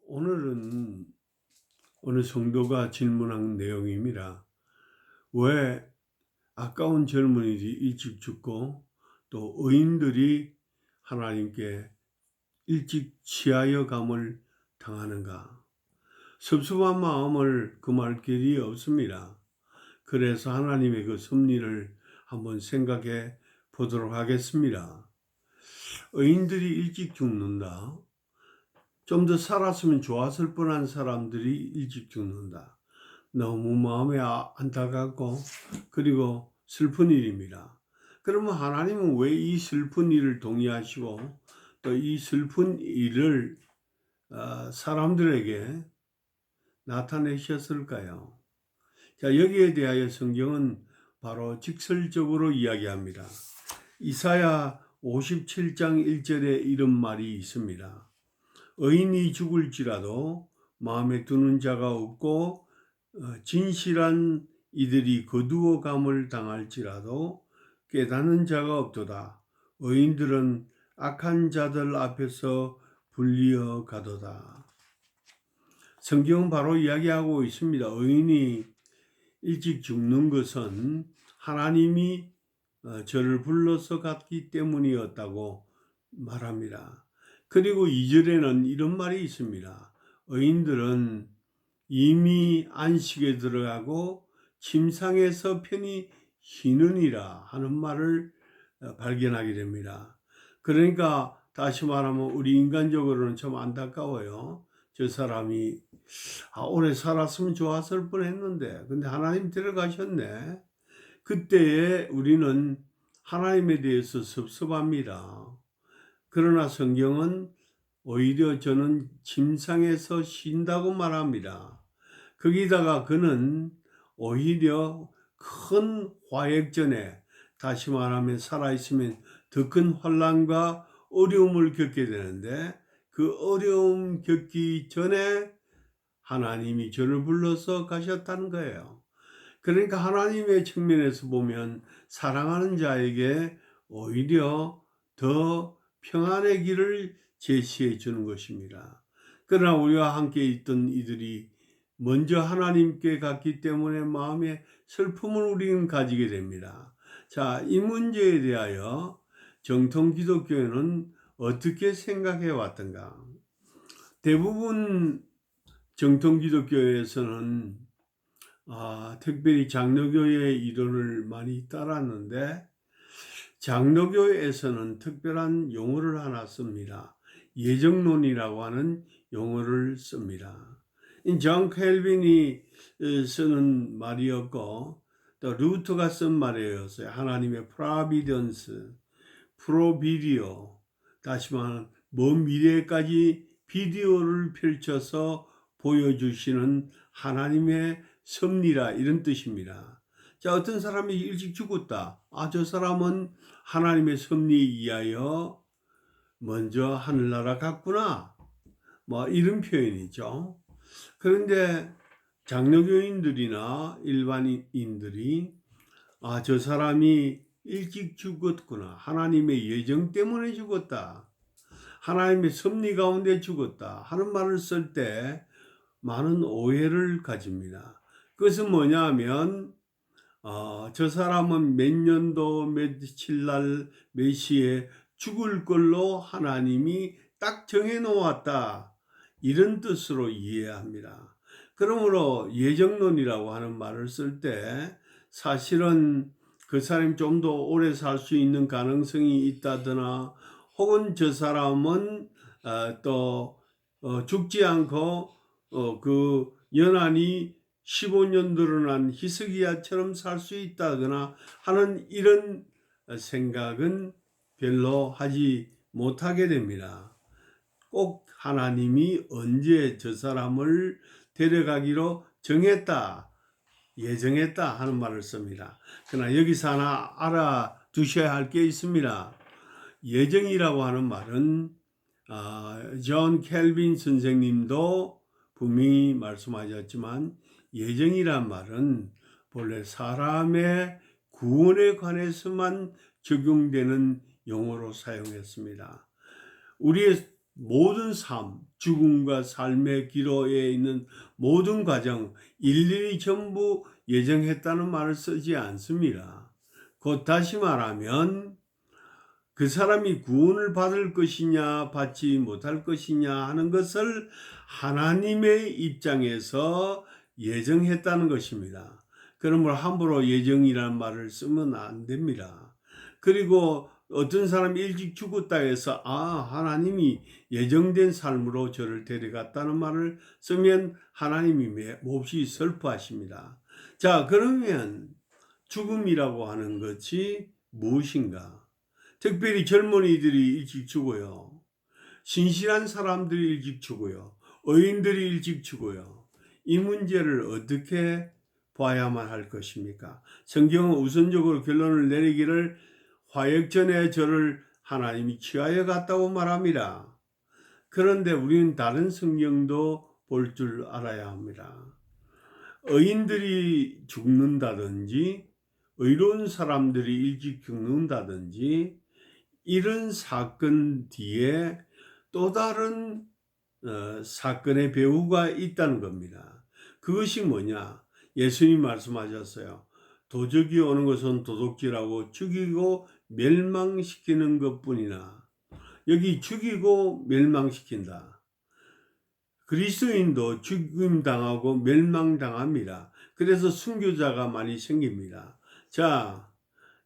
오늘은 어느 성도가 질문한 내용입니다. 왜 아까운 젊은이들이 일찍 죽고 또 의인들이 하나님께 일찍 취하여 감을 당하는가? 섭섭한 마음을 금할 길이 없습니다. 그래서 하나님의 그 섭리를 한번 생각해 보도록 하겠습니다. 의인들이 일찍 죽는다. 좀 더 살았으면 좋았을 뻔한 사람들이 일찍 죽는다. 너무 마음에 안타깝고 그리고 슬픈 일입니다. 그러면 하나님은 왜 이 슬픈 일을 동의하시고 또 이 슬픈 일을 사람들에게 나타내셨을까요? 자, 여기에 대하여 성경은 바로 직설적으로 이야기합니다. 이사야 57장 1절에 이런 말이 있습니다. 의인이 죽을지라도 마음에 두는 자가 없고 진실한 이들이 거두어 감을 당할지라도 깨닫는 자가 없도다. 의인들은 악한 자들 앞에서 불리어 가도다. 성경은 바로 이야기하고 있습니다. 의인이 일찍 죽는 것은 하나님이 저를 불러서 갔기 때문이었다고 말합니다. 그리고 2절에는 이런 말이 있습니다. 의인들은 이미 안식에 들어가고 침상에서 편히 쉬느니라 하는 말을 발견하게 됩니다. 그러니까 다시 말하면 우리 인간적으로는 좀 안타까워요. 저 사람이 오래 살았으면 좋았을 뻔했는데 근데 하나님 데려가셨네. 그때에 우리는 하나님에 대해서 섭섭합니다. 그러나 성경은 오히려 저는 침상에서 쉰다고 말합니다. 거기다가 그는 오히려 큰 화액전에, 다시 말하면 살아있으면 더 큰 환난과 어려움을 겪게 되는데 그 어려움 겪기 전에 하나님이 저를 불러서 가셨다는 거예요. 그러니까 하나님의 측면에서 보면 사랑하는 자에게 오히려 더 평안의 길을 제시해 주는 것입니다. 그러나 우리와 함께 있던 이들이 먼저 하나님께 갔기 때문에 마음에 슬픔을 우리는 가지게 됩니다. 자, 이 문제에 대하여 정통 기독교회는 어떻게 생각해 왔던가? 대부분 정통 기독교회에서는 특별히 장로교회의 이론을 많이 따랐는데 장로교회에서는 특별한 용어를 하나 씁니다. 예정론이라고 하는 용어를 씁니다. 존 켈빈이 쓰는 말이었고 또 루터가 쓴 말이었어요. 하나님의 프라비던스, 프로비디오, 다시 말하면 먼 미래까지 비디오를 펼쳐서 보여주시는 하나님의 섭리라 이런 뜻입니다. 자, 어떤 사람이 일찍 죽었다. 저 사람은 하나님의 섭리에 의하여 먼저 하늘나라 갔구나. 뭐 이런 표현이죠. 그런데 장로교인들이나 일반인들이 저 사람이 일찍 죽었구나. 하나님의 예정 때문에 죽었다. 하나님의 섭리 가운데 죽었다. 하는 말을 쓸 때 많은 오해를 가집니다. 그것은 뭐냐 하면 저 사람은 몇 년도 며칠 날 몇 시에 죽을 걸로 하나님이 딱 정해 놓았다. 이런 뜻으로 이해합니다. 그러므로 예정론이라고 하는 말을 쓸 때 사실은 그 사람이 좀 더 오래 살 수 있는 가능성이 있다거나 혹은 저 사람은 또 죽지 않고 그 연한이 15년 늘어난 히스기야처럼 살 수 있다거나 하는 이런 생각은 별로 하지 못하게 됩니다. 꼭 하나님이 언제 저 사람을 데려가기로 정했다, 예정했다 하는 말을 씁니다. 그러나 여기서 하나 알아두셔야 할 게 있습니다. 예정이라고 하는 말은 존 켈빈 선생님도 분명히 말씀하셨지만 예정이란 말은 본래 사람의 구원에 관해서만 적용되는 용어로 사용했습니다. 우리의 모든 삶, 죽음과 삶의 기로에 있는 모든 과정 일일이 전부 예정했다는 말을 쓰지 않습니다. 곧 다시 말하면 그 사람이 구원을 받을 것이냐 받지 못할 것이냐 하는 것을 하나님의 입장에서 예정했다는 것입니다. 그러므로 함부로 예정이라는 말을 쓰면 안 됩니다. 그리고 어떤 사람이 일찍 죽었다 해서 하나님이 예정된 삶으로 저를 데려갔다는 말을 쓰면 하나님이 몹시 슬퍼하십니다. 자, 그러면 죽음이라고 하는 것이 무엇인가? 특별히 젊은이들이 일찍 죽어요. 신실한 사람들이 일찍 죽어요. 의인들이 일찍 죽어요. 이 문제를 어떻게 봐야만 할 것입니까? 성경은 우선적으로 결론을 내리기를 화역전에 저를 하나님이 취하여 갔다고 말합니다. 그런데 우리는 다른 성경도 볼 줄 알아야 합니다. 의인들이 죽는다든지 의로운 사람들이 일찍 죽는다든지 이런 사건 뒤에 또 다른 사건의 배후가 있다는 겁니다. 그것이 뭐냐? 예수님 말씀하셨어요. 도적이 오는 것은 도둑질하고 죽이고 멸망시키는 것뿐이나, 여기 죽이고 멸망시킨다. 그리스도인도 죽임당하고 멸망당합니다. 그래서 순교자가 많이 생깁니다. 자,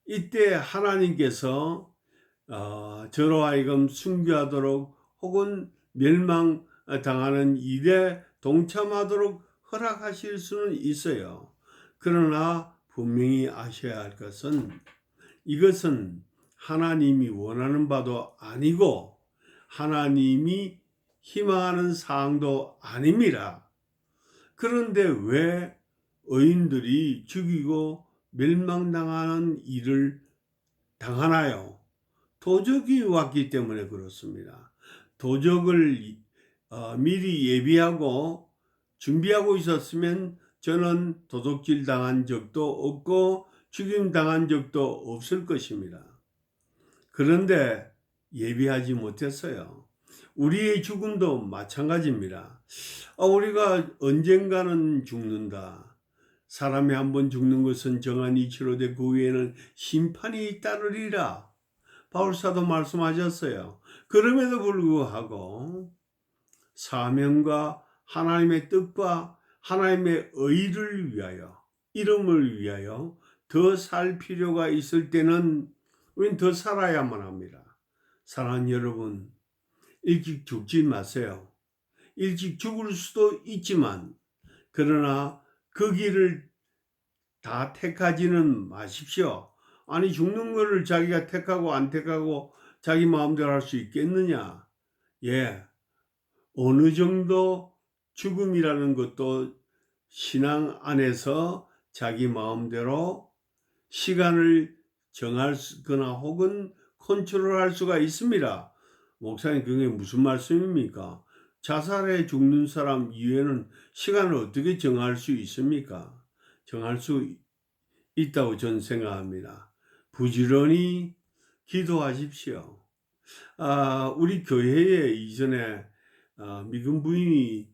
이때 하나님께서 저로 하여금 순교하도록 혹은 멸망당하는 일에 동참하도록 허락하실 수는 있어요. 그러나 분명히 아셔야 할 것은 이것은 하나님이 원하는 바도 아니고 하나님이 희망하는 사항도 아닙니다. 그런데 왜 의인들이 죽이고 멸망당하는 일을 당하나요? 도적이 왔기 때문에 그렇습니다. 도적을 미리 예비하고 준비하고 있었으면 저는 도둑질 당한 적도 없고 죽임 당한 적도 없을 것입니다. 그런데 예비하지 못했어요. 우리의 죽음도 마찬가지입니다. 우리가 언젠가는 죽는다. 사람이 한번 죽는 것은 정한 이치로되 그 후에는 심판이 따르리라. 바울사도 말씀하셨어요. 그럼에도 불구하고 사명과 하나님의 뜻과 하나님의 의를 위하여, 이름을 위하여 더 살 필요가 있을 때는 우린 더 살아야만 합니다. 사랑하는 여러분, 일찍 죽지 마세요. 일찍 죽을 수도 있지만 그러나 그 길을 다 택하지는 마십시오. 아니, 죽는 거를 자기가 택하고 안 택하고 자기 마음대로 할 수 있겠느냐? 어느 정도 죽음이라는 것도 신앙 안에서 자기 마음대로 시간을 정하거나 혹은 컨트롤할 수가 있습니다. 목사님, 그게 무슨 말씀입니까? 자살해 죽는 사람 이외에는 시간을 어떻게 정할 수 있습니까? 정할 수 있다고 저는 생각합니다. 부지런히 기도하십시오. 우리 교회에 이전에 미군 부인이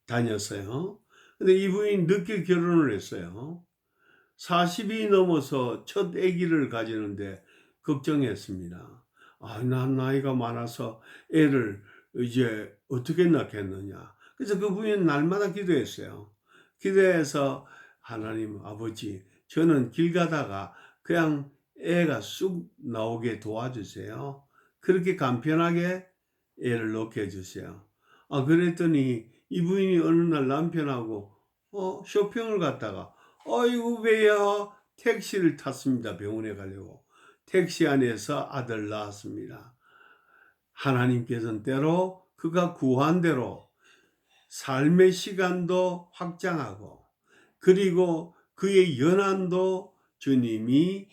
다녔어요. 근데 이 부인이 늦게 결혼을 했어요. 40이 넘어서 첫 아기를 가지는데 걱정했습니다. 난 나이가 많아서 애를 이제 어떻게 낳겠느냐. 그래서 그 부인은 날마다 기도했어요. 기도해서 하나님 아버지, 저는 길 가다가 그냥 애가 쑥 나오게 도와주세요. 그렇게 간편하게 애를 낳게 해주세요. 그랬더니 이 부인이 어느 날 남편하고 쇼핑을 갔다가 어이구 배야, 택시를 탔습니다. 병원에 가려고. 택시 안에서 아들 낳았습니다. 하나님께서는 때로 그가 구한 대로 삶의 시간도 확장하고 그리고 그의 연한도 주님이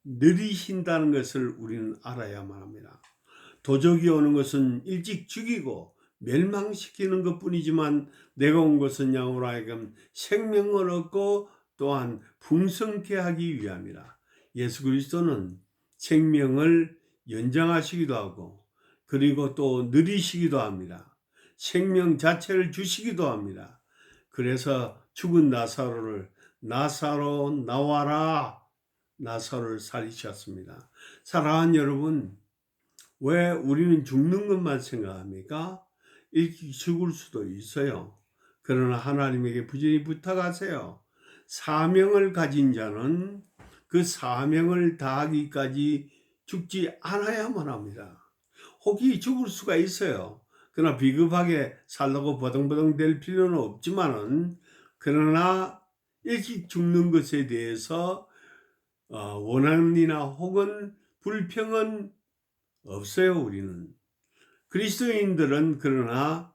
느리신다는 것을 우리는 알아야만 합니다. 도적이 오는 것은 일찍 죽이고 멸망시키는 것뿐이지만 내가 온 것은 양으로 하여금 생명을 얻고 또한 풍성케 하기 위함이라. 예수 그리스도는 생명을 연장하시기도 하고 그리고 또 느리시기도 합니다. 생명 자체를 주시기도 합니다. 그래서 죽은 나사로를 나사로 나와라, 나사로를 살리셨습니다. 사랑하는 여러분, 왜 우리는 죽는 것만 생각합니까? 일찍 죽을 수도 있어요. 그러나 하나님에게 부지런히 부탁하세요. 사명을 가진 자는 그 사명을 다하기까지 죽지 않아야만 합니다. 혹이 죽을 수가 있어요. 그러나 비겁하게 살라고 버덩버덩 될 필요는 없지만은, 그러나 일찍 죽는 것에 대해서 원한이나 혹은 불평은 없어요. 우리는 그리스도인들은 그러나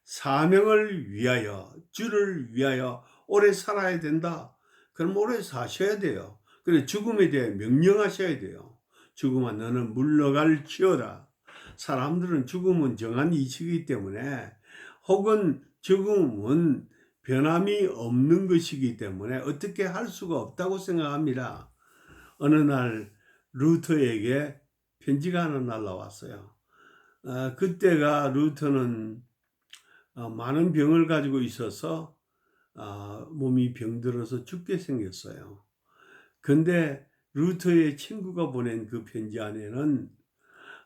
사명을 위하여, 주를 위하여 오래 살아야 된다. 그럼 오래 사셔야 돼요. 그래 죽음에 대해 명령하셔야 돼요. 죽음아 너는 물러갈지어다. 사람들은 죽음은 정한 이치이기 때문에, 혹은 죽음은 변함이 없는 것이기 때문에 어떻게 할 수가 없다고 생각합니다. 어느 날 루터에게 편지가 하나 날라왔어요. 그때가 루터는 많은 병을 가지고 있어서 몸이 병들어서 죽게 생겼어요. 근데 루터의 친구가 보낸 그 편지 안에는,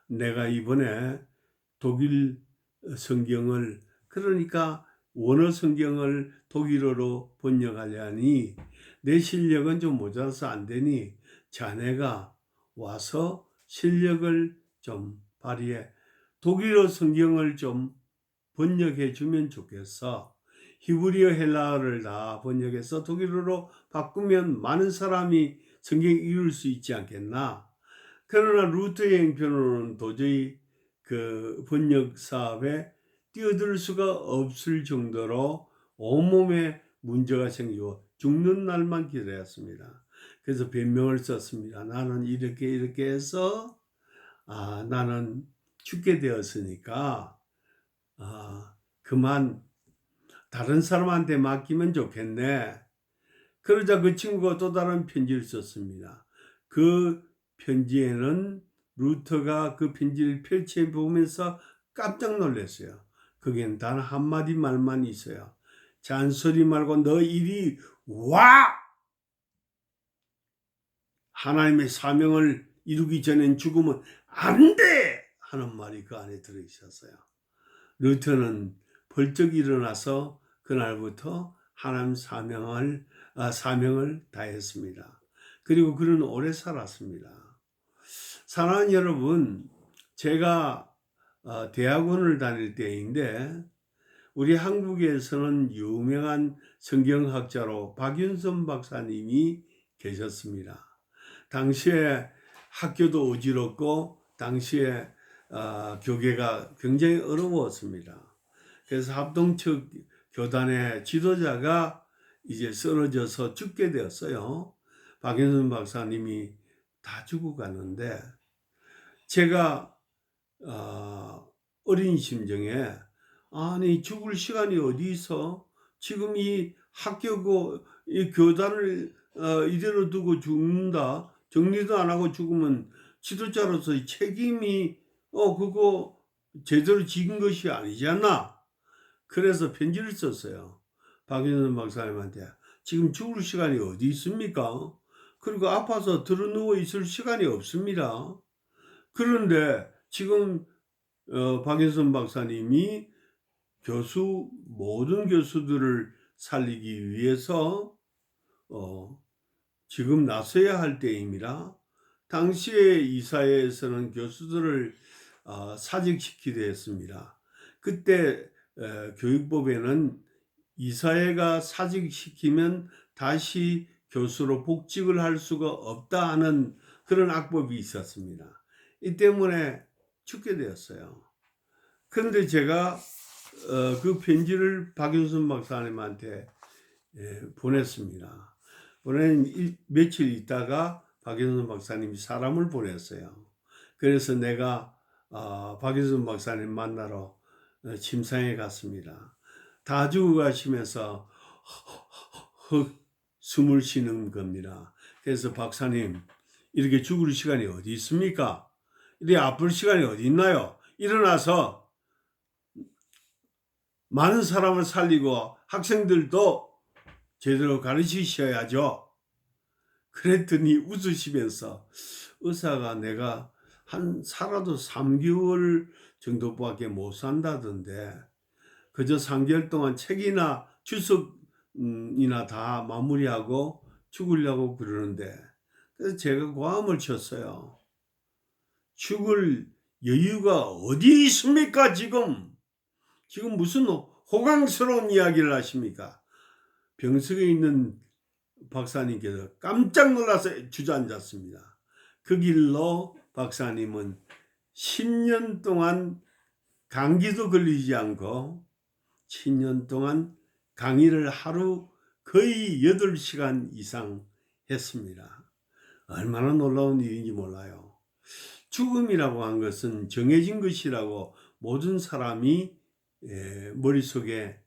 내가 이번에 독일 성경을, 그러니까 원어 성경을 독일어로 번역하려니 내 실력은 좀 모자라서 안 되니 자네가 와서 실력을 좀 발휘해 독일어 성경을 좀 번역해 주면 좋겠어. 히브리어 헬라어를 다 번역해서 독일어로 바꾸면 많은 사람이 성경 읽을 수 있지 않겠나. 그러나 루터의 형편으로는 도저히 그 번역 사업에 뛰어들 수가 없을 정도로 온몸에 문제가 생기고 죽는 날만 기다렸습니다. 그래서 변명을 썼습니다. 나는 이렇게 해서 나는 죽게 되었으니까 그만 다른 사람한테 맡기면 좋겠네. 그러자 그 친구가 또 다른 편지를 썼습니다. 그 편지에는 루터가 그 편지를 펼쳐보면서 깜짝 놀랐어요. 거기엔 단 한마디 말만 있어요. 잔소리 말고 너 이리 와! 하나님의 사명을 이루기 전엔 죽으면 안 돼! 하는 말이 그 안에 들어있었어요. 루터는 벌떡 일어나서 그날부터 하나님 사명을 다했습니다. 그리고 그는 오래 살았습니다. 사랑하는 여러분, 제가 대학원을 다닐 때인데, 우리 한국에서는 유명한 성경학자로 박윤선 박사님이 계셨습니다. 당시에 학교도 어지럽고 당시에 교계가 굉장히 어려웠습니다. 그래서 합동측 교단의 지도자가 이제 쓰러져서 죽게 되었어요. 박윤선 박사님이 다 죽어가는데, 제가 어린 심정에, 아니 죽을 시간이 어디 있어? 지금 이 학교고 이 교단을 이대로 두고 죽는다. 정리도 안 하고 죽으면 지도자로서의 책임이 그거 제대로 지은 것이 아니잖아. 그래서 편지를 썼어요. 박윤선 박사님한테. 지금 죽을 시간이 어디 있습니까? 그리고 아파서 드러누워 있을 시간이 없습니다. 그런데 지금 박윤선 박사님이 모든 교수들을 살리기 위해서 지금 나서야 할 때입니다. 당시에 이사회에서는 교수들을 사직시키려 했습니다. 그때 교육법에는 이사회가 사직시키면 다시 교수로 복직을 할 수가 없다 하는 그런 악법이 있었습니다. 이 때문에 죽게 되었어요. 그런데 제가 그 편지를 박윤선 박사님한테 보냈습니다. 보낸 며칠 있다가 박윤선 박사님이 사람을 보냈어요. 그래서 내가 박윤선 박사님 만나러 침상에 갔습니다. 다 죽어가시면서 숨을 쉬는 겁니다. 그래서 박사님, 이렇게 죽을 시간이 어디 있습니까? 이렇게 아플 시간이 어디 있나요? 일어나서 많은 사람을 살리고 학생들도 제대로 가르치셔야죠. 그랬더니 웃으시면서 의사가 내가 살아도 3개월 정도밖에 못 산다던데 그저 3개월 동안 책이나 출석이나 다 마무리하고 죽으려고 그러는데, 그래서 제가 고함을 쳤어요. 죽을 여유가 어디 있습니까? 지금 무슨 호강스러운 이야기를 하십니까? 병석에 있는 박사님께서 깜짝 놀라서 주저앉았습니다. 그 길로 박사님은 10년 동안 감기도 걸리지 않고 10년 동안 강의를 하루 거의 8시간 이상 했습니다. 얼마나 놀라운 일인지 몰라요. 죽음이라고 한 것은 정해진 것이라고 모든 사람이 머릿속에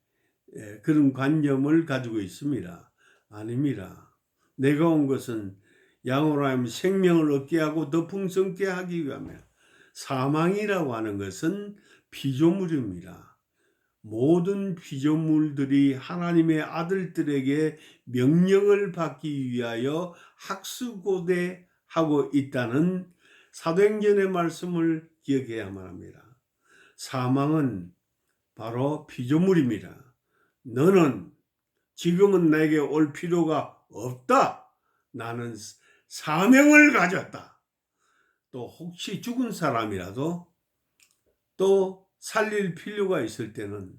그런 관념을 가지고 있습니다. 아닙니다. 내가 온 것은 양으로 하여금 생명을 얻게 하고 더 풍성케 하기 위함이야. 사망이라고 하는 것은 피조물입니다. 모든 피조물들이 하나님의 아들들에게 명령을 받기 위하여 학수고대하고 있다는 사도행전의 말씀을 기억해야만 합니다. 사망은 바로 피조물입니다. 너는 지금은 내게 올 필요가 없다. 나는 사명을 가졌다. 또 혹시 죽은 사람이라도 또 살릴 필요가 있을 때는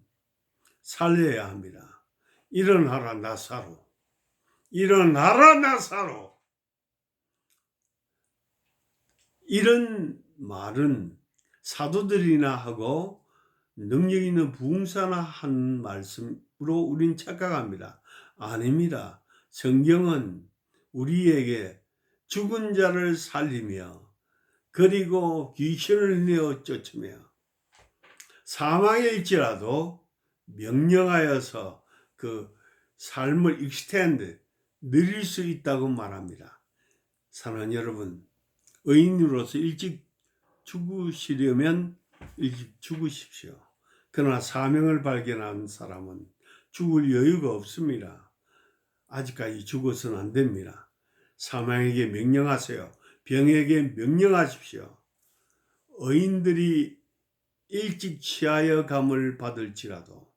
살려야 합니다. 일어나라 나사로. 일어나라 나사로. 이런 말은 사도들이나 하고 능력 있는 부흥사나 한 말씀으로 우린 착각합니다. 아닙니다. 성경은 우리에게 죽은 자를 살리며 그리고 귀신을 내어 쫓으며 사망일지라도 명령하여서 그 삶을 익스텐드 늘릴 수 있다고 말합니다. 사랑하는 여러분, 의인으로서 일찍 죽으시려면 일찍 죽으십시오. 그러나 사명을 발견한 사람은 죽을 여유가 없습니다. 아직까지 죽어서는 안 됩니다. 사망에게 명령하세요. 병에게 명령하십시오. 의인들이 일찍 취하여 감을 받을지라도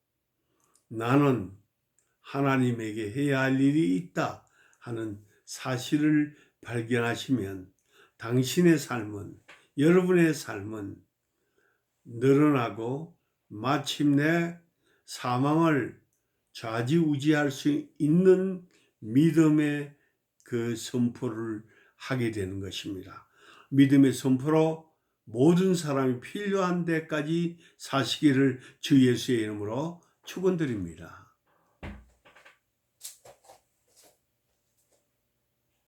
나는 하나님에게 해야 할 일이 있다 하는 사실을 발견하시면 당신의 삶은, 여러분의 삶은 늘어나고 마침내 사망을 좌지우지할 수 있는 믿음의 그 선포를 하게 되는 것입니다. 믿음의 선포로 모든 사람이 필요한 데까지 사시기를 주 예수의 이름으로 축원드립니다.